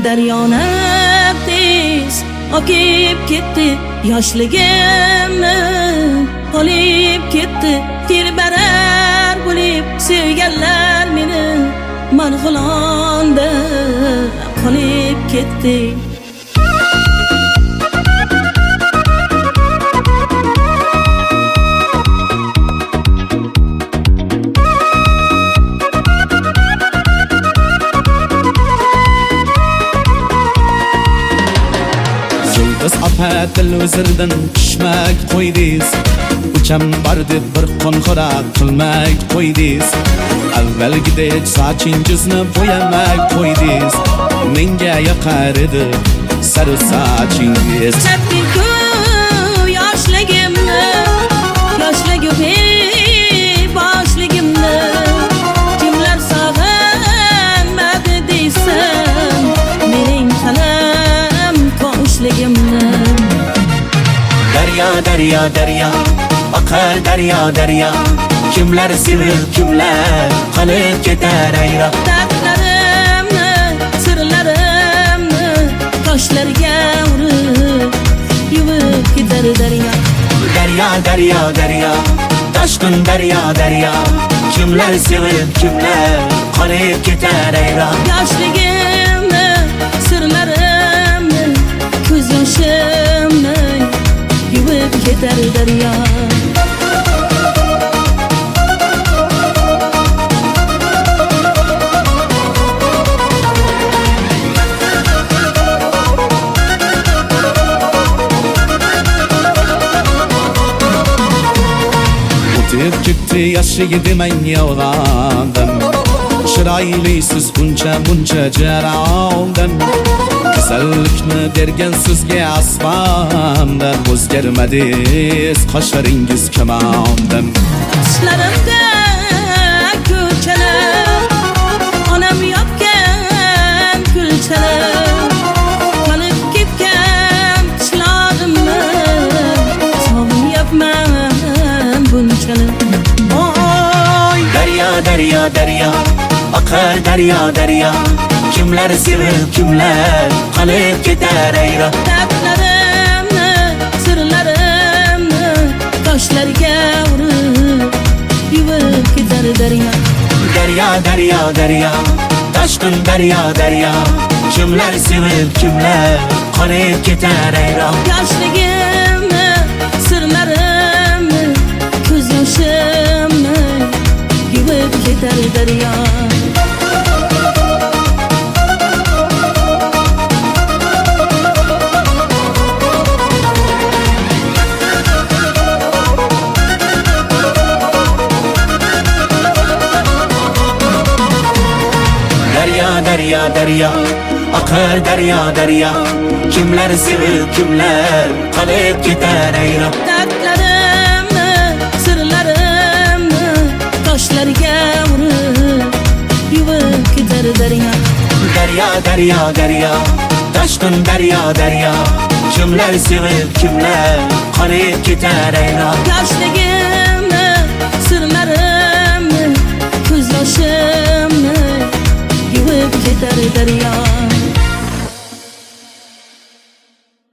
daryoni tez oqib ketdi, yoshligimni olib ketdi. Tilbarar bo'lib sevganlar meni Marg'ilonda qolib ketdi. Biz apa televizordan tushmak qo'ydingiz, uchambar deb bir qo'ng'iroq qilmak qo'ydingiz. Avvalgidek sochingizni bo'yamak qo'ydingiz. Menga yoqar edi sari sochingiz. Chapdi-ku yoshligimni, boshligimni kimlar sog'inmadi deysan, mening qalam qo'shligimni. Daryo, daryo, daryo, oqar daryo, daryo, kimlar sevib, kimlar qolib ketar ayro. Dardlarimni, sirlarimni toshlarga urib yuvib ketar daryo. Daryo, daryo, daryo, toshqin daryo, daryo, kimlar sevib, kimlar qolib ketar ayro. Yoshligimni, sirlarimni, ko'z yoshimni yuvib ketar daryo. O'tib ketdi yoshigi demang yolg'ondan, chiroylisiz buncha jarayondan. Go'zallikni bergan sizga asfamdan, o'zgarmadingiz qoshlaringiz kamondan. Tishlarimda ko'chalar, onam yopgan kulchalar, qolib ketgan tishlarimni sog'inyapman bunchalar. Oy, daryo, daryo, daryo, oqar daryo, daryo, kimlar sevib, kimlar qolib ketar ayro. Dardlarimni, sirlarimni toshlarga urib yuvib ketar daryo. Daryo, daryo, daryo, toshqin daryo, daryo, kimlar sevib, kimlar qolib ketar ayro. Yoshligimni, sirlarimni, ko'z yoshimni yuvib ketar daryo. Daryo, daryo, oqar daryo, daryo, kimlar sevib, kimlar qolib ketar ayro. Dardlarimni, sirlarimni toshlarga urib yuvib ketar daryo. Daryo, daryo, daryo, toshqin daryo, daryo, kimlar sevib, kimlar qolib ketar ayro. Yoshligimni, sirlarimni, ko'z yoshimni yuvib ketar daryo.